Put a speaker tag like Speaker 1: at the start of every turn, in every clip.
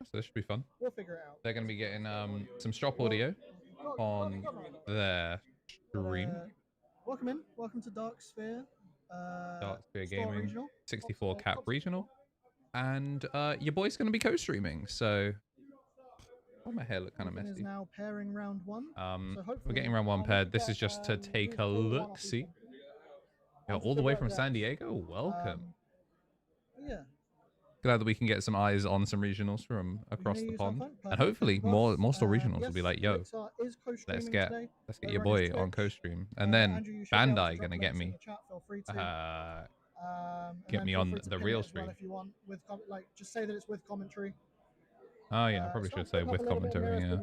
Speaker 1: So this should be fun.
Speaker 2: We'll figure it out.
Speaker 1: They're going to be getting some shop audio on their stream.
Speaker 2: Welcome in. Welcome to Darksphere.
Speaker 1: Darksphere
Speaker 2: Store
Speaker 1: Gaming,
Speaker 2: Regional.
Speaker 1: 64 cap regional. And your boy's going to be co-streaming, so... Oh, my hair look kind of messy.
Speaker 2: Is now pairing round one. So
Speaker 1: we're getting round one paired. This is just to take a look-see. Yeah, all the way from San Diego? Welcome.
Speaker 2: Yeah.
Speaker 1: Glad that we can get some eyes on some regionals from across the pond. And hopefully more store regionals will be like, yo, let's get your boy on co-stream. And then Bandai gonna get me on the real stream.
Speaker 2: If you want, with just say that it's with commentary.
Speaker 1: Oh yeah, I probably should say with commentary, yeah.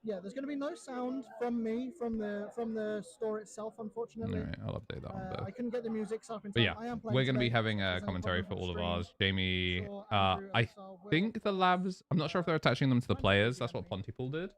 Speaker 2: Yeah, there's going to be no sound from me from the store itself, unfortunately.
Speaker 1: All right, I'll update that one.
Speaker 2: I couldn't get the music up in time.
Speaker 1: But yeah, we're going to be having a commentary for all of ours. Jamie, I think the labs, I'm not sure if they're attaching them to the players. That's what Pontypool did.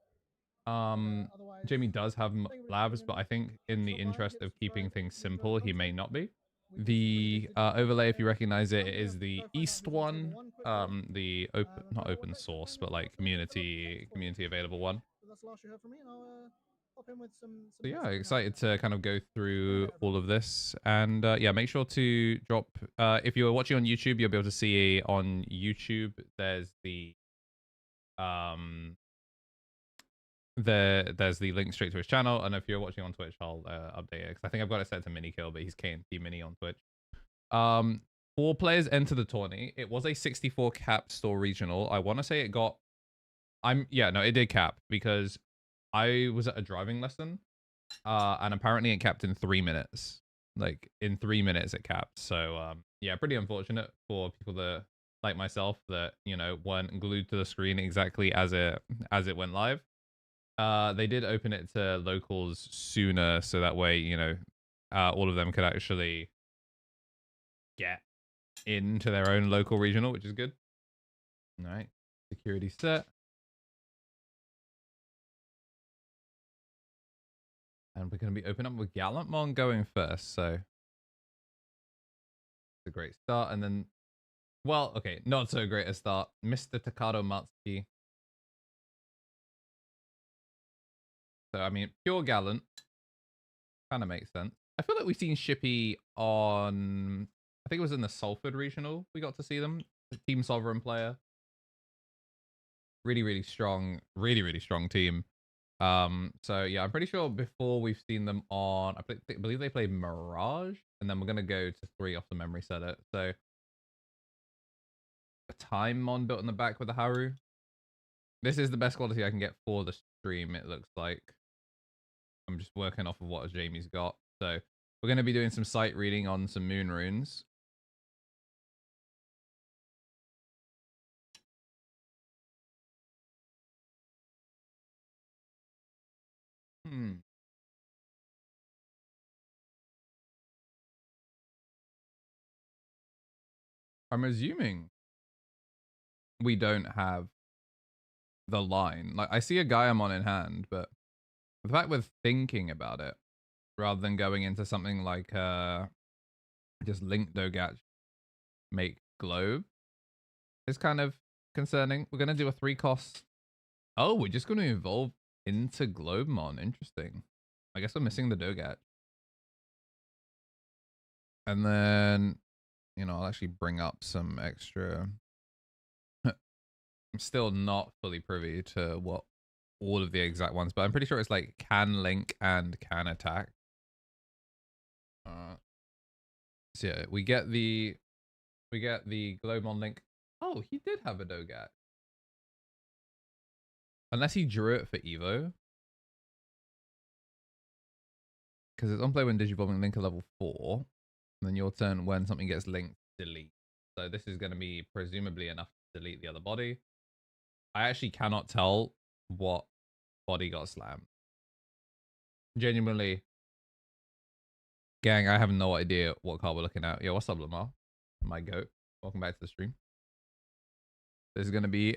Speaker 1: Jamie does have labs, but I think in the interest of keeping things simple, he may not be. The overlay, if you recognize it, is the East one, the not open source, but like community available one. That's the last you heard from me, and I'll pop in with some so yeah, excited to kind of go through all of this, and yeah, make sure to drop. If you're watching on YouTube, you'll be able to see on YouTube. There's the there's the link straight to his channel, and if you're watching on Twitch, I'll update it because I think I've got it set to mini kill, but he's KnT Mini on Twitch. 4 players enter the tourney. It was a 64 cap store regional. I want to say it got. It did cap because I was at a driving lesson, and apparently it capped in 3 minutes. Like in 3 minutes it capped. So yeah, pretty unfortunate for people that like myself that weren't glued to the screen exactly as it went live. They did open it to locals sooner, so that way all of them could actually get into their own local regional, which is good. All right, security set. And we're going to be opening up with Gallantmon going first, so it's a great start. And then, well, okay, not so great a start. Mr. Takado Matsuki. So, I mean, pure Gallant. Kind of makes sense. I feel like we've seen Shippy on, I think it was in the Salford Regional. We got to see them. The Team Sovereign player. Really, really strong team. So yeah, I'm pretty sure before we've seen them on, I believe they played Mirage, and then we're gonna go to 3 off the memory set it. So a Tiebreakers built in the back with a Haru. This is the best quality I can get for the stream, it looks like. I'm just working off of what Jamie's got. So we're gonna be doing some sight reading on some moon runes. I'm assuming we don't have the line. Like, I see a gaogamon in hand, but the fact we're thinking about it rather than going into something like just link Dogatch make globe is kind of concerning. We're going to do a 3-cost. Oh, we're just going to evolve into Globemon. Interesting. I guess we're missing the Dogatch. And then, I'll actually bring up some extra. I'm still not fully privy to what all of the exact ones, but I'm pretty sure it's like can link and can attack. So yeah, we get the Globemon link. Oh, he did have a Dogatch. Unless he drew it for Evo. Because it's on play when Digivolving link at level 4. And then your turn when something gets linked, delete. So this is going to be presumably enough to delete the other body. I actually cannot tell what body got slammed. Genuinely. Gang, I have no idea what card we're looking at. Yo, what's up, Lamar? My goat. Welcome back to the stream. This is going to be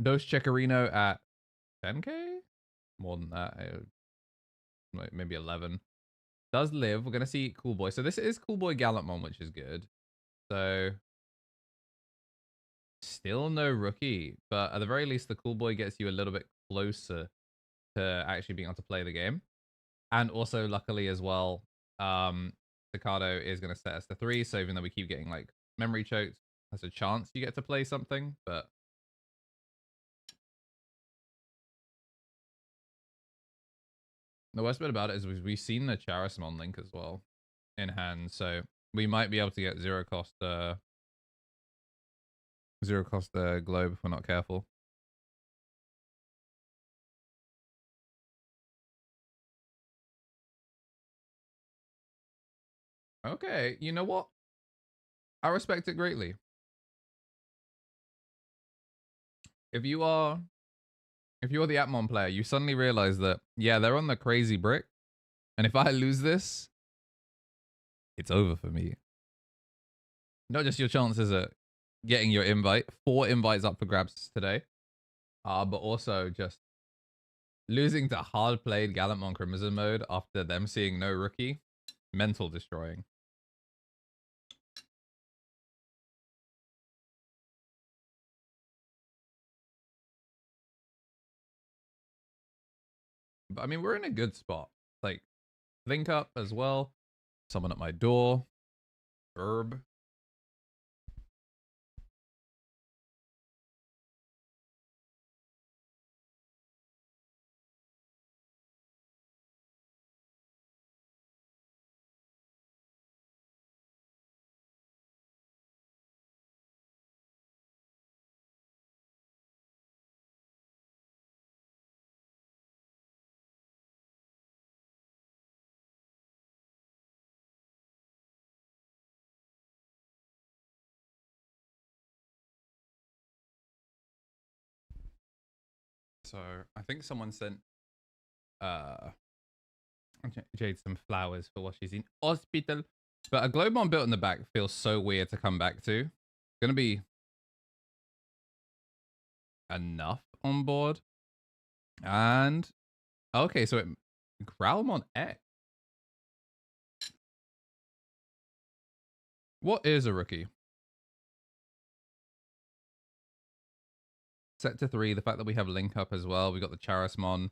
Speaker 1: Dos Checarino at 10k? More than that. Maybe 11. Does live. We're going to see Cool Boy. So this is Cool Boy Gallantmon, which is good. So Still no rookie, but at the very least, the cool boy gets you a little bit closer to actually being able to play the game. And also, luckily as well, Staccato is going to set us to 3. So even though we keep getting like memory choked, there's a chance you get to play something. But the worst bit about it is we've seen the Charismon link as well in hand. So we might be able to get zero cost globe if we're not careful. Okay, you know what? I respect it greatly. If you are the Appmon player, you suddenly realize that, yeah, they're on the crazy brick. And if I lose this, it's over for me. Not just your chances at getting your invite, 4 invites up for grabs today, but also just losing to hard played Gallantmon Crimson mode after them seeing no rookie. Mental destroying. But I mean, we're in a good spot. Like, link up as well. Someone at my door. Herb. So I think someone sent Jade some flowers for what she's in hospital. But a Globemon built in the back feels so weird to come back to. Gonna be enough on board. And okay, so it Growlmon X. What is a rookie? Set to 3. The fact that we have link up as well. We got the Charismon.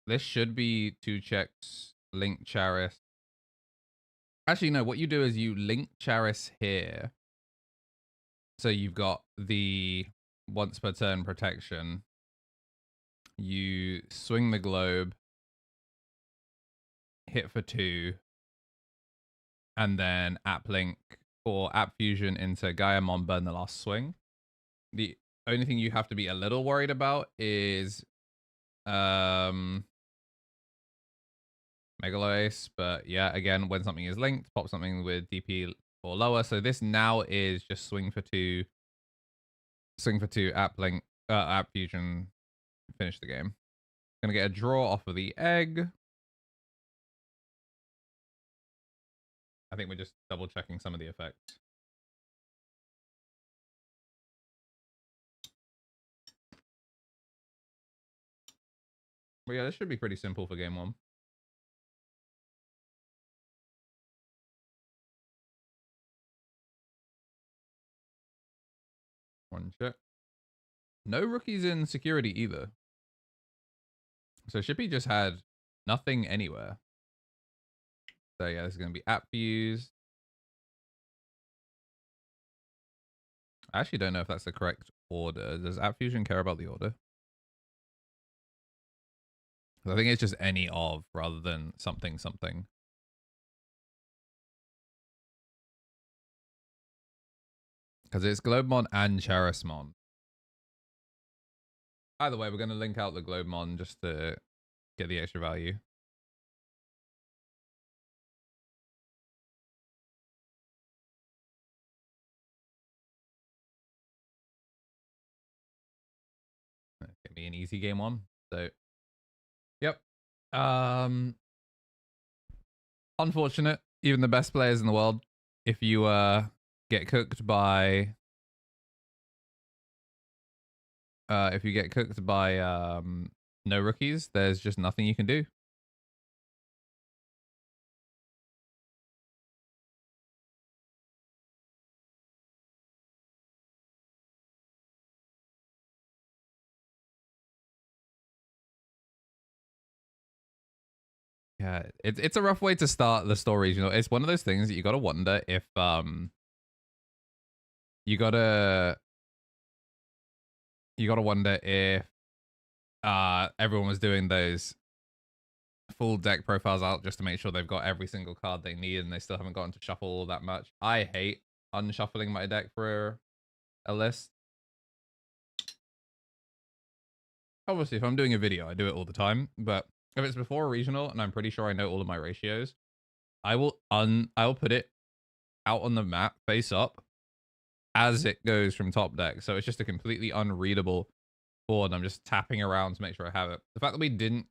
Speaker 1: This should be 2 checks. Link Charis. Actually, no. What you do is you link Charis here. So you've got the once per turn protection. You swing the globe. Hit for 2. And then app link or app fusion into gaogamon, burn the last swing. The only thing you have to be a little worried about is Megalo Ace, but yeah, again, when something is linked, pop something with DP or lower. So this now is just swing for 2, app link, app fusion, finish the game. Gonna get a draw off of the egg. I think we're just double checking some of the effects. But yeah, this should be pretty simple for game 1. One check. No rookies in security either. So Shippy just had nothing anywhere. So yeah, this is going to be app views. I actually don't know if that's the correct order. Does App Fusion care about the order? I think it's just any of rather than something something. Because it's Globemon and Charismon. Either way, we're going to link out the Globemon just to get the extra value. It's going to be an easy game 1. So, yep. Unfortunate. Even the best players in the world, if you get cooked by no rookies, there's just nothing you can do. Yeah, it's a rough way to start the story. You know, it's one of those things that you gotta wonder if you gotta wonder if everyone was doing those full deck profiles out just to make sure they've got every single card they need and they still haven't gotten to shuffle all that much. I hate unshuffling my deck for a list. Obviously, if I'm doing a video, I do it all the time, but if it's before a regional and I'm pretty sure I know all of my ratios, I will put it out on the map face up as it goes from top deck. So it's just a completely unreadable board. I'm just tapping around to make sure I have it. The fact that we didn't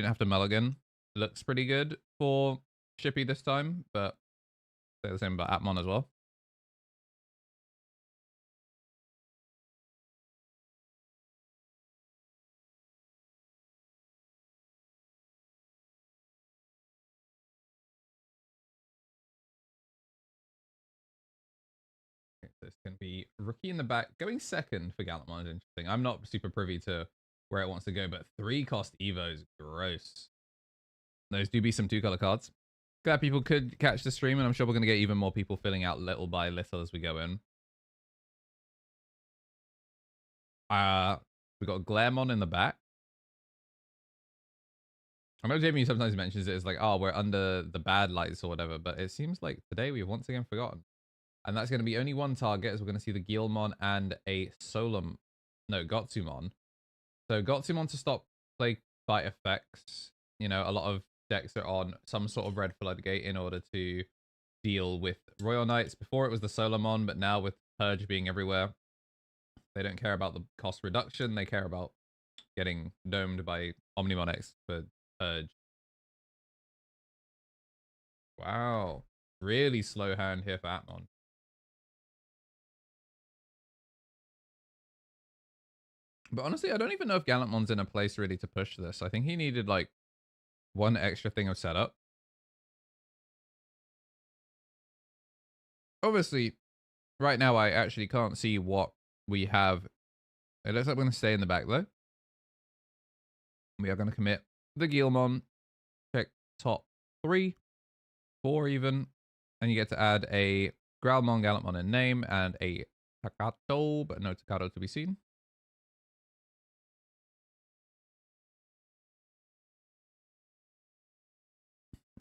Speaker 1: have to mulligan looks pretty good for Shippy this time, but say the same about Appmon as well. This can be rookie in the back. Going second for Gallantmon is interesting. I'm not super privy to where it wants to go, but 3-cost Evos, gross. Those do be some 2-color cards. Glad people could catch the stream, and I'm sure we're going to get even more people filling out little by little as we go in. We got Gallantmon in the back. I know Jamie sometimes mentions it as like, oh, we're under the bad lights or whatever, but it seems like today we've once again forgotten. And that's going to be only one target, as we're going to see the Gallantmon and a Gotsumon. So Gotsumon to stop play fight effects. You know, a lot of decks are on some sort of red floodgate in order to deal with Royal Knights. Before it was the Solomon, but now with Purge being everywhere, they don't care about the cost reduction. They care about getting domed by Omnimon X for Purge. Wow. Really slow hand here for Appmon. But honestly, I don't even know if Gallantmon's in a place really to push this. I think he needed like one extra thing of setup. Obviously, right now I actually can't see what we have. It looks like we're going to stay in the back though. We are going to commit the Gallantmon. Check top 3, 4 even. And you get to add a Growlmon, Gallantmon in name, and a Takato, but no Takato to be seen.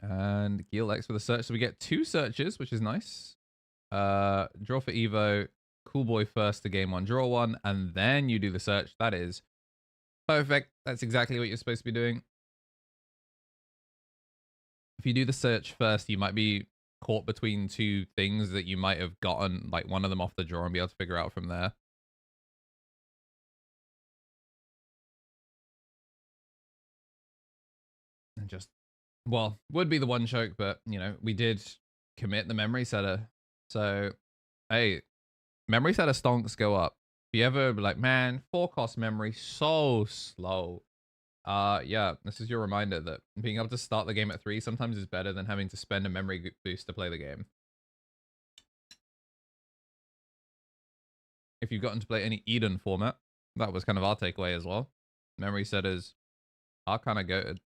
Speaker 1: And Gil X for the search. So we get 2 searches, which is nice. Draw for Evo. Cool boy first to game 1, draw 1, and then you do the search. That is perfect. That's exactly what you're supposed to be doing. If you do the search first, you might be caught between 2 things that you might have gotten like one of them off the draw and be able to figure out from there. And just, well, would be the one choke, but you know, we did commit the memory setter. So, hey, memory setter stonks go up. If you ever be like, man, 4-cost memory, so slow. Yeah, this is your reminder that being able to start the game at 3 sometimes is better than having to spend a memory boost to play the game. If you've gotten to play any Eden format, that was kind of our takeaway as well. Memory setters are kind of goated.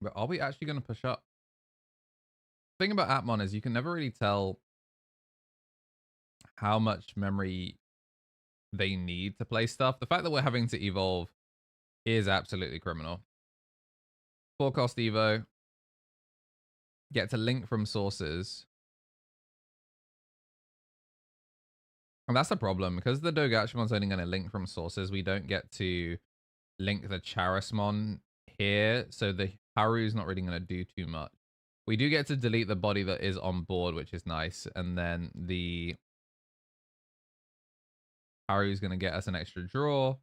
Speaker 1: But are we actually going to push up? The thing about Appmon is you can never really tell how much memory they need to play stuff. The fact that we're having to evolve is absolutely criminal. 4-cost Evo. Get to link from sources. And that's the problem. Because the Dogachimon's only going to link from sources, we don't get to link the Charismon here. So the Haru's not really going to do too much. We do get to delete the body that is on board, which is nice. And then the Haru's going to get us an extra draw.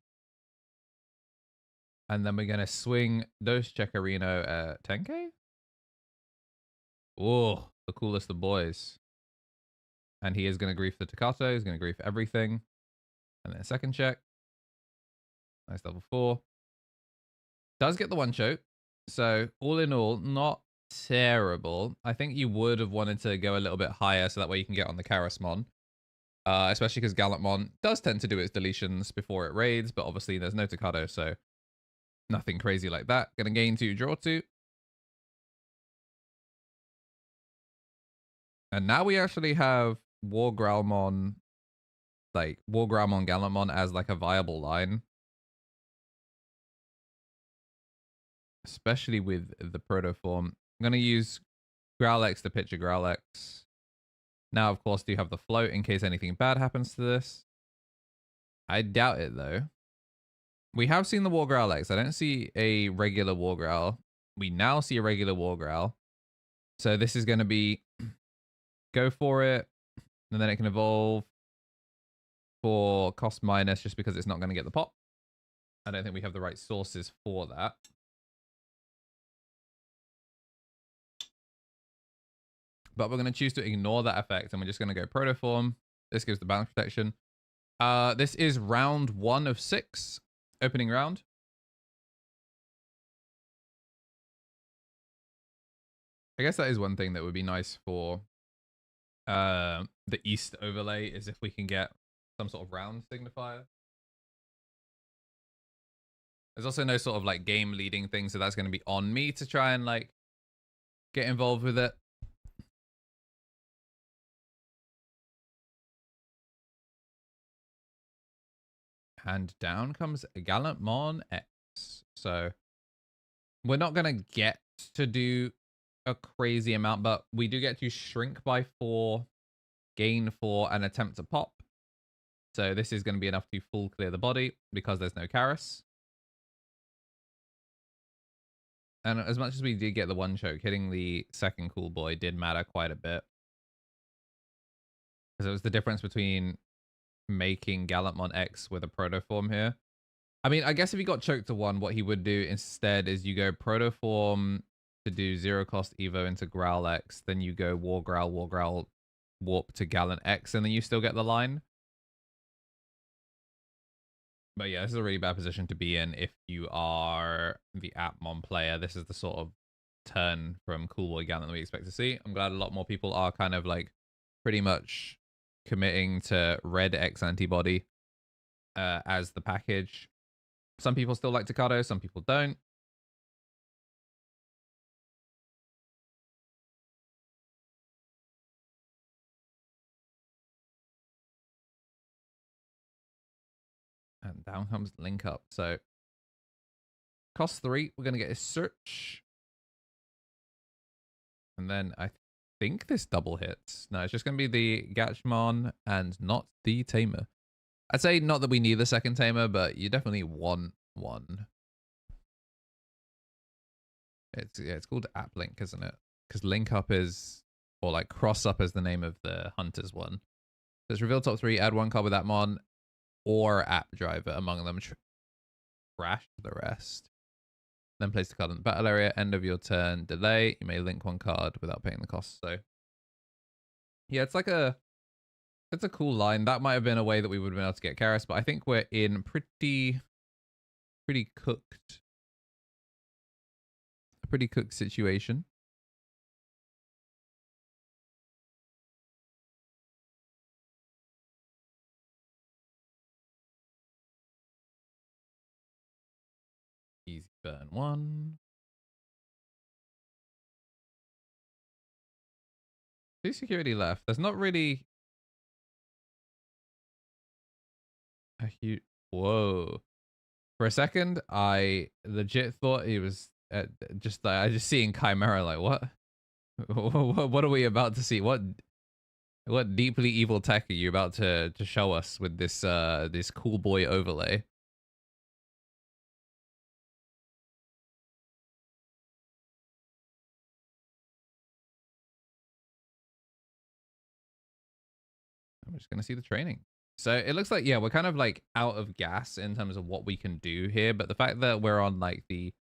Speaker 1: And then we're going to swing Dos Checarino at 10k. Oh, the coolest of boys. And he is going to grief the Takato. He's going to grief everything. And then a second check. Nice level 4. Does get the 1 choke. So all in all, not terrible. I think you would have wanted to go a little bit higher so that way you can get on the Charismon. especially because Gallantmon does tend to do its deletions before it raids, but obviously there's no Tocado, so nothing crazy like that. Gonna gain 2, draw 2. And now we actually have War Growlmon, like War Growlmon Gallantmon as like a viable line. Especially with the proto form. I'm going to use Growlix to pitch a Growlix. Now, of course, do have the float in case anything bad happens to this. I doubt it, though. We have seen the War Growlix. I don't see a regular War Growl. We now see a regular War Growl. So this is going to be go for it, and then it can evolve for cost minus just because it's not going to get the pop. I don't think we have the right sources for that. But we're going to choose to ignore that effect, and we're just going to go Protoform. This gives the balance protection. This is round 1 of 6, opening round. I guess that is one thing that would be nice for the East overlay, is if we can get some sort of round signifier. There's also no sort of like game leading thing, so that's going to be on me to try and like get involved with it. And down comes Gallantmon X. So we're not going to get to do a crazy amount, but we do get to shrink by 4, gain 4, and attempt to pop. So this is going to be enough to full clear the body because there's no Karis. And as much as we did get the 1 choke, hitting the second cool boy did matter quite a bit. Because it was the difference between making Gallantmon X with a proto form here. I mean, I guess if he got choked to 1, what he would do instead is you go proto form to do 0 cost Evo into Growl X, then you go War Growl, warp to Gallant X, and then you still get the line. But yeah, this is a really bad position to be in if you are the Appmon player. This is the sort of turn from Cool Boy Gallant that we expect to see. I'm glad a lot more people are kind of like pretty much committing to Red X antibody as the package. Some people still like Tocado, some people don't. And down comes Link Up. So cost 3, we're going to get a search. And then I think this double hits. No, it's just going to be the Gallantmon and not the Tamer. I'd say not that we need the second Tamer, but you definitely want one. It's called App Link, isn't it? Because Link Up is, or like Cross Up is the name of the Hunter's one. So it's reveal top 3, add 1 card with Appmon or App Driver among them. Trash the rest. Then place the card in the battle area. End of your turn. Delay. You may link 1 card without paying the cost. So yeah, it's like it's a cool line. That might have been a way that we would have been able to get Karis, but I think we're in pretty cooked. A pretty cooked situation. Easy burn 1. 2 security left. There's not really a huge... Whoa. For a second, I legit thought he was I just seeing Chimera like, what? What are we about to see? What deeply evil tech are you about to show us with this this cool boy overlay? I'm just gonna see the training. So it looks like, yeah, we're kind of like out of gas in terms of what we can do here, but the fact that we're on like the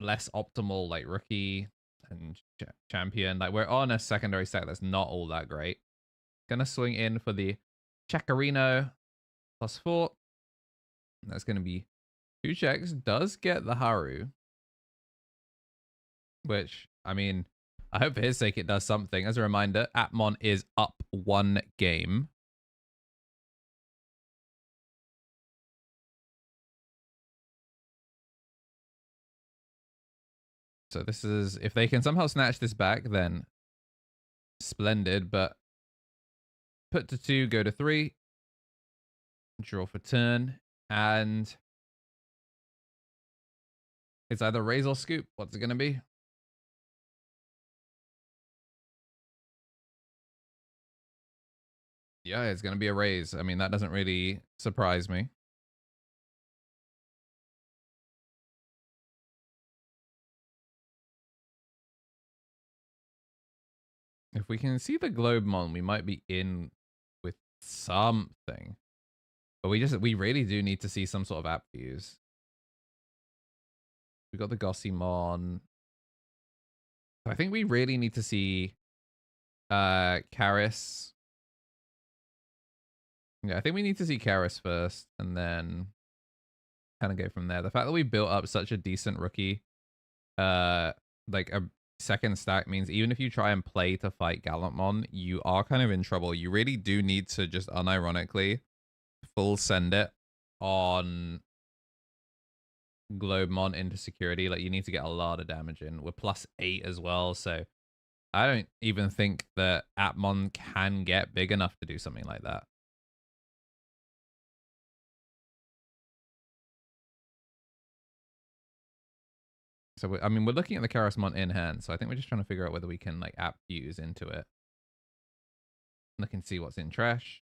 Speaker 1: less optimal like rookie and champion, like we're on a secondary stack that's not all that great. Gonna swing in for the Chacarino +4. That's gonna be 2 checks. Does get the Haru, which, I mean, I hope for his sake it does something. As a reminder, Appmon is up 1 game. So this is, if they can somehow snatch this back, then splendid. But put to 2, go to 3, draw for turn, and it's either raise or scoop. What's it going to be? Yeah, it's going to be a raise. I mean, that doesn't really surprise me. If we can see the Globemon, we might be in with something. But we really do need to see some sort of app views. We got the Gossymon. I think we really need to see Karis. Yeah, I think we need to see Karis first and then kind of go from there. The fact that we built up such a decent rookie, like a second stack, means even if you try and play to fight Gallantmon, you are kind of in trouble. You really do need to just unironically full send it on Globemon into security. Like, you need to get a lot of damage in. We're +8 as well, so I don't even think that Appmon can get big enough to do something like that. So, I mean, we're looking at the Karasmon in hand, so I think we're just trying to figure out whether we can, like, app fuse into it. Look and see what's in trash.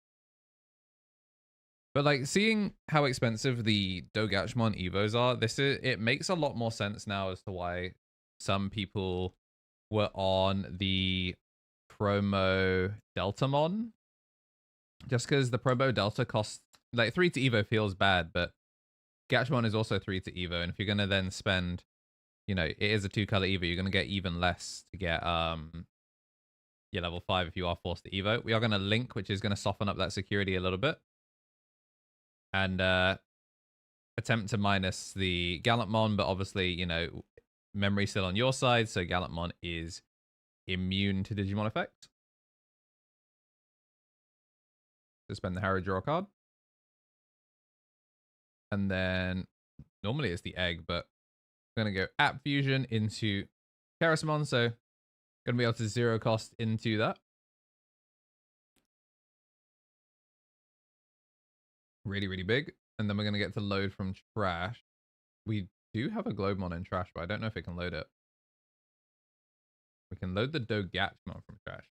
Speaker 1: But, like, seeing how expensive the Dogachmon Evos are, it makes a lot more sense now as to why some people were on the promo Deltamon. Just because the promo Delta costs, like, 3 to Evo feels bad, but Gachmon is also 3 to Evo, and if you're going to then spend, you know, it is a 2-color Evo, you're going to get even less to get your level 5 if you are forced to Evo. We are going to link, which is going to soften up that security a little bit. And attempt to minus the Gallantmon, but obviously, you know, memory still on your side, so Gallantmon is immune to Digimon effect. Suspend the Harrow, draw a card. And then normally it's the egg, but I'm going to go App Fusion into Karasmon, so going to be able to 0 cost into that. Really, really big. And then we're going to get to load from trash. We do have a Globemon in trash, but I don't know if it can load it. We can load the Dogachmon from trash.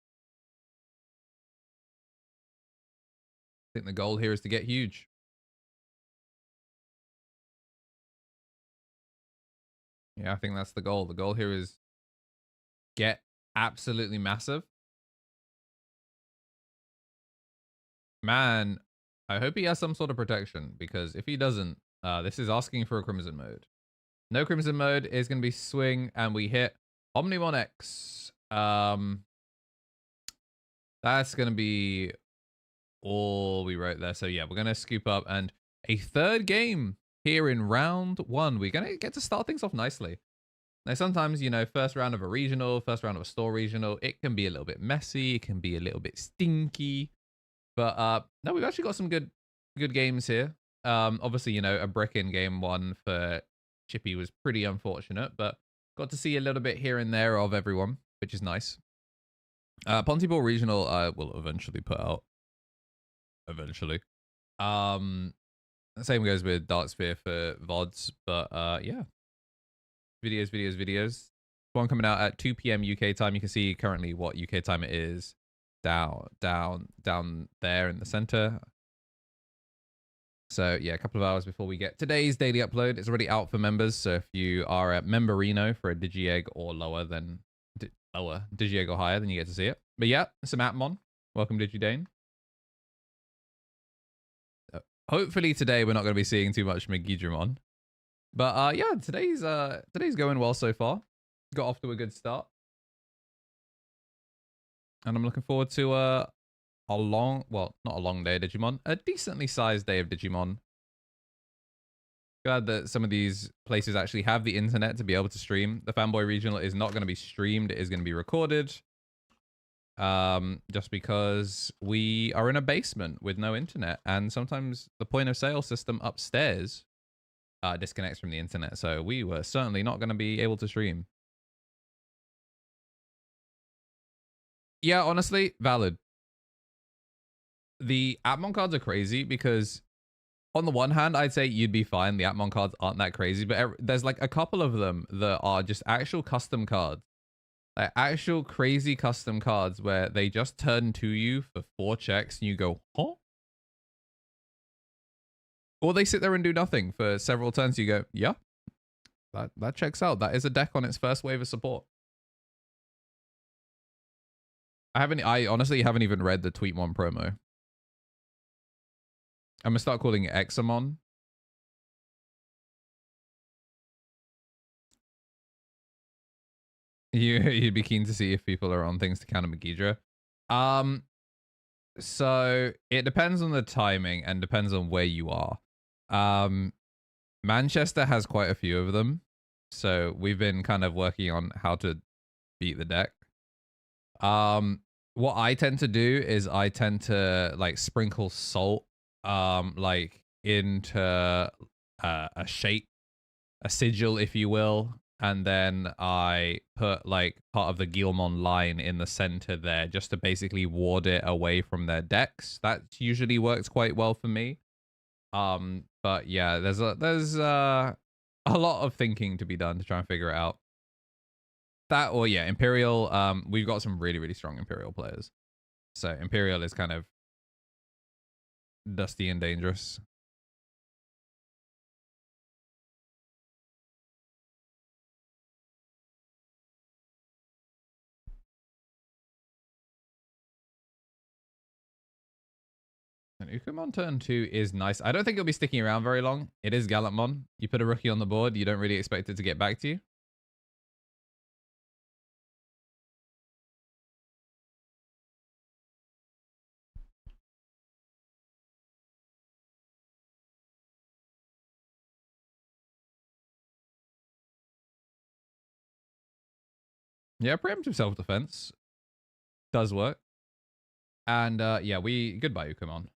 Speaker 1: I think the goal here is to get huge. Yeah, I think that's the goal. The goal here is get absolutely massive. Man, I hope he has some sort of protection, because if he doesn't, this is asking for a Crimson mode. No Crimson mode is going to be swing, and we hit Omnimon X. That's going to be all we wrote there. So yeah, we're going to scoop up, and a 3rd game here in round 1. We're going to get to start things off nicely. Now, sometimes, you know, first round of a regional, first round of a store regional, it can be a little bit messy. It can be a little bit stinky. But no, we've actually got some good games here. Obviously, you know, a brick in game 1 for Chippy was pretty unfortunate, but got to see a little bit here and there of everyone, which is nice. Pontypool Regional I will eventually put out. Eventually. Same goes with Darksphere for VODs, but yeah. Videos. One coming out at 2 p.m. UK time. You can see currently what UK time it is. Down there in the center. So yeah, a couple of hours before we get today's daily upload. It's already out for members, so if you are a memberino for a Digi-Egg or lower, then Digi-Egg or higher, then you get to see it. But yeah, some Appmon. Welcome, DigiDane. Hopefully today we're not going to be seeing too much Megidramon. But yeah, today's going well so far. Got off to a good start. And I'm looking forward to a long, well, not a long day of Digimon, a decently sized day of Digimon. Glad that some of these places actually have the internet to be able to stream. The Fanboy Regional is not going to be streamed. It is going to be recorded. Just because we are in a basement with no internet. And sometimes the point of sale system upstairs disconnects from the internet. So we were certainly not going to be able to stream. Yeah, honestly, valid. The Appmon cards are crazy because on the one hand, I'd say you'd be fine. The Appmon cards aren't that crazy, but there's like a couple of them that are just actual custom cards. Like actual crazy custom cards where they just turn to you for 4 checks and you go, huh? Or they sit there and do nothing for several turns. You go, yeah, that checks out. That is a deck on its first wave of support. I honestly haven't even read the Tweetmon promo. I'm gonna start calling it Examon. You'd be keen to see if people are on things to counter Megidra. So it depends on the timing and depends on where you are. Manchester has quite a few of them, so we've been kind of working on how to beat the deck. What I tend to do is I tend to like sprinkle salt like into a shape, a sigil, if you will, and then I put like part of the Gallantmon line in the center there just to basically ward it away from their decks. That usually works quite well for me. But yeah, there's a lot of thinking to be done to try and figure it out. That or yeah, Imperial, we've got some really, really strong Imperial players. So Imperial is kind of dusty and dangerous. And Ukumon turn 2 is nice. I don't think it'll be sticking around very long. It is Gallantmon. You put a rookie on the board, you don't really expect it to get back to you. Yeah, preemptive self-defense does work. And yeah, goodbye, Ukumon.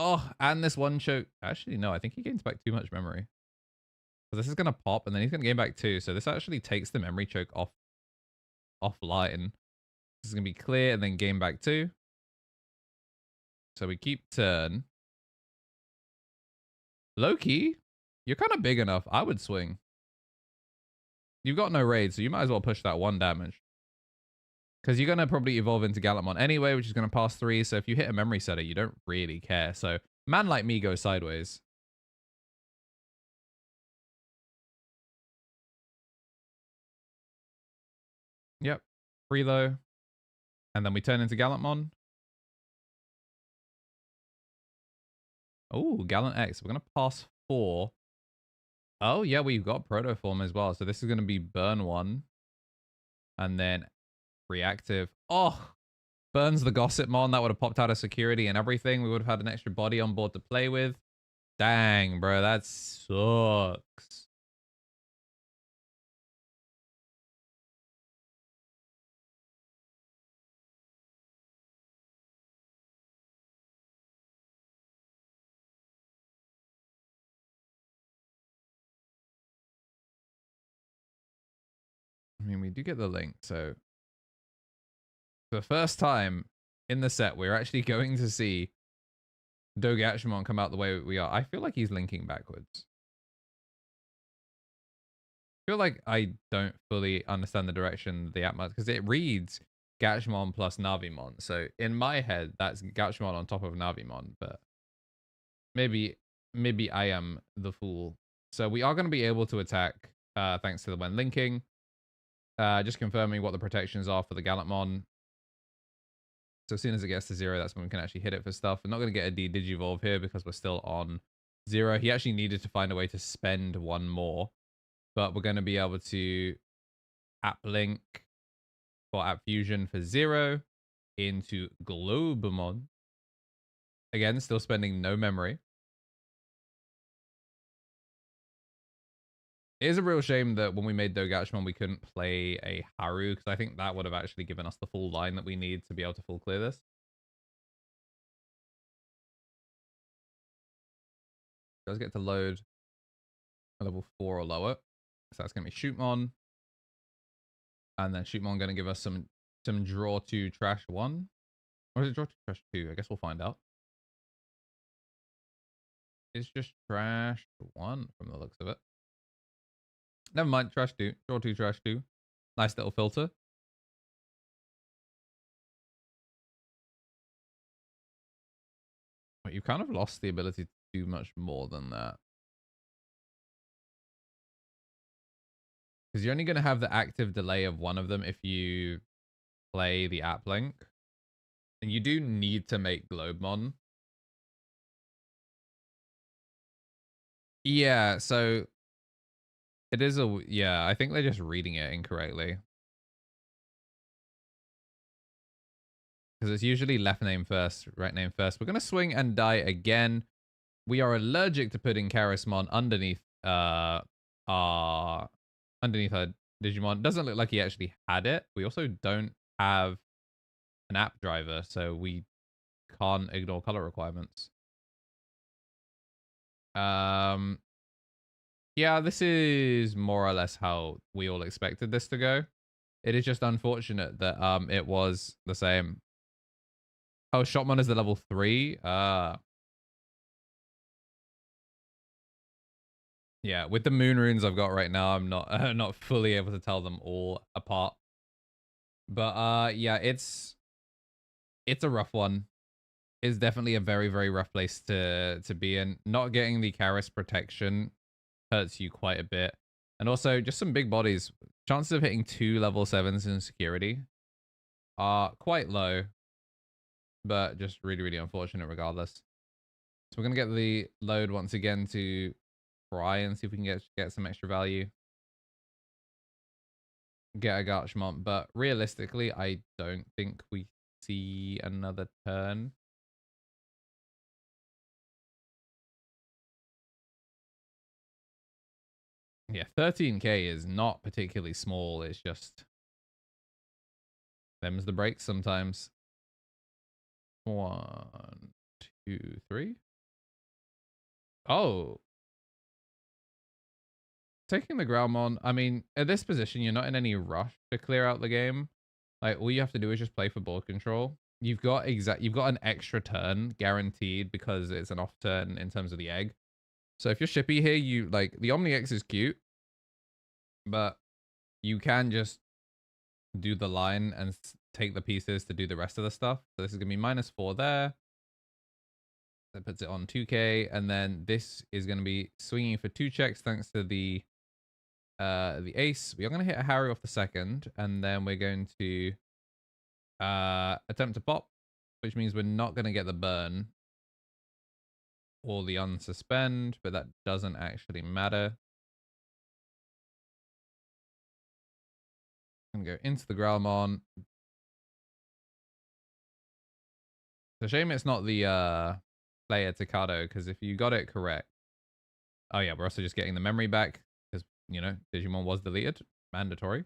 Speaker 1: Oh, and this one choke. Actually, no, I think he gains back too much memory. Because this is going to pop, and then he's going to gain back 2. So this actually takes the memory choke offline. This is going to be clear, and then gain back 2. So we keep turn. Loki, you're kind of big enough. I would swing. You've got no raid, so you might as well push that 1 damage. Because you're going to probably evolve into Gallantmon anyway, which is going to pass 3. So if you hit a memory setter, you don't really care. So man like me goes sideways. Yep. Free though. And then we turn into Gallantmon. Oh, Gallant X. We're going to pass 4. Oh, yeah, we've got Protoform as well. So this is going to be burn 1. And then reactive. Oh, burns the Gossipmon. That would have popped out of security and everything. We would have had an extra body on board to play with. Dang, bro. That sucks. I mean, we do get the link, so for the first time in the set, we're actually going to see Gallantmon come out the way we are. I feel like he's linking backwards. I feel like I don't fully understand the direction the Appmon, because it reads Gallantmon plus Navimon. So in my head, that's Gallantmon on top of Navimon, but maybe I am the fool. So we are going to be able to attack thanks to the when linking. Just confirming what the protections are for the Gallantmon. So as soon as it gets to 0, that's when we can actually hit it for stuff. We're not going to get a Digivolve here because we're still on 0. He actually needed to find a way to spend 1 more. But we're going to be able to App Link or App Fusion for 0 into Globemon. Again, still spending no memory. It is a real shame that when we made Gallantmon, we couldn't play a Haru, because I think that would have actually given us the full line that we need to be able to full clear this. It does get to load a level 4 or lower. So that's going to be Shootmon. And then Shootmon going to give us some draw to trash 1. Or is it draw to trash 2? I guess we'll find out. It's just trash 1 from the looks of it. Never mind, trash 2. Draw 2, trash 2. Nice little filter. But you've kind of lost the ability to do much more than that. Because you're only going to have the active delay of one of them if you play the app link. And you do need to make Globemon. Yeah, so it is a... Yeah, I think they're just reading it incorrectly. Because it's usually left name first, right name first. We're going to swing and die again. We are allergic to putting Charismon underneath our Digimon. Doesn't look like he actually had it. We also don't have an app driver, so we can't ignore color requirements. Yeah, this is more or less how we all expected this to go. It is just unfortunate that it was the same. Oh, Shotmon is the level 3. Yeah, with the moon runes I've got right now, I'm not fully able to tell them all apart. But yeah, it's a rough one. It's definitely a very, very rough place to be in. Not getting the Karis protection hurts you quite a bit. And also just some big bodies. Chances of hitting 2 level 7s in security are quite low, but just really, really unfortunate regardless. So we're gonna get the load once again to try and see if we can get some extra value. Get a Gallantmon, but realistically, I don't think we see another turn. Yeah, 13k is not particularly small. It's just them's the breaks sometimes. 1, 2, 3. Oh. Taking the Growlmon, I mean, at this position, you're not in any rush to clear out the game. Like, all you have to do is just play for board control. You've got an extra turn guaranteed because it's an off turn in terms of the egg. So if you're shippy here, you like the Omni X is cute, but you can just do the line and take the pieces to do the rest of the stuff. So this is gonna be -4 there. That puts it on 2k, and then this is gonna be swinging for 2 checks thanks to the ace. We are gonna hit a Harry off the second, and then we're going to attempt to pop, which means we're not gonna get the burn or the unsuspend, but that doesn't actually matter. I'm gonna go into the Growlmon. It's a shame it's not the player Takado, because if you got it correct. Oh yeah, we're also just getting the memory back because, you know, Digimon was deleted. Mandatory.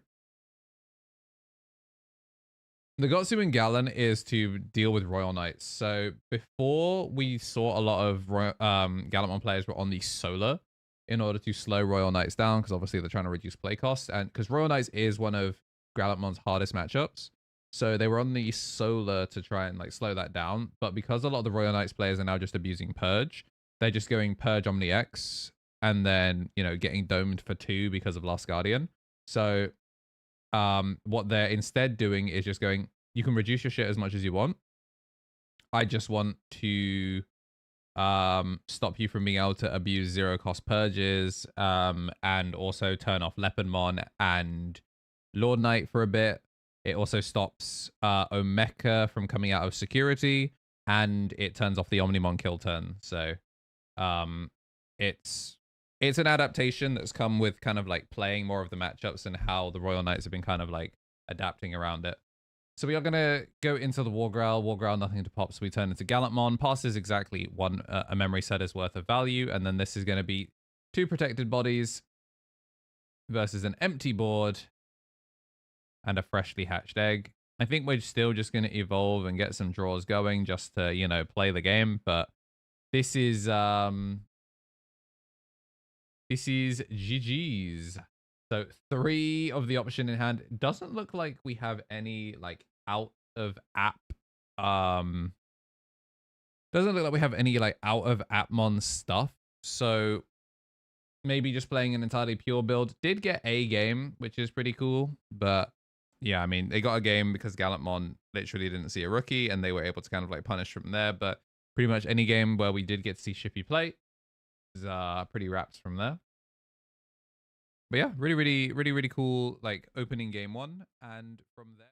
Speaker 1: The Gotsu in Gallon is to deal with Royal Knights. So before, we saw a lot of Gallantmon players were on the Solar in order to slow Royal Knights down, because obviously they're trying to reduce play costs, and because Royal Knights is one of Gallantmon's hardest matchups. So they were on the Solar to try and like slow that down. But because a lot of the Royal Knights players are now just abusing Purge, they're just going Purge Omni X and then, you know, getting domed for 2 because of Last Guardian. So what they're instead doing is just going, you can reduce your shit as much as you want. I just want to stop you from being able to abuse 0 cost purges, and also turn off Leopardmon and Lord Knight for a bit. It also stops Omeka from coming out of security, and it turns off the Omnimon kill turn. So it's an adaptation that's come with kind of like playing more of the matchups and how the Royal Knights have been kind of like adapting around it. So we are going to go into the War Growl. War Growl, nothing to pop, so we turn into Gallantmon. Passes exactly a memory set is worth of value, and then this is going to be 2 protected bodies. versus an empty board and a freshly hatched egg. I think we're still just going to evolve and get some draws going just to, you know, play the game. But this is GG's. So 3 of the option in hand. Doesn't look like we have any like out of app. Doesn't look like we have any like out of Appmon stuff. So maybe just playing an entirely pure build. Did get a game, which is pretty cool. But yeah, I mean, they got a game because Gallantmon literally didn't see a rookie and they were able to kind of like punish from there. But pretty much any game where we did get to see Shippy play is pretty wrapped from there. But yeah, really cool like opening game 1. And from there.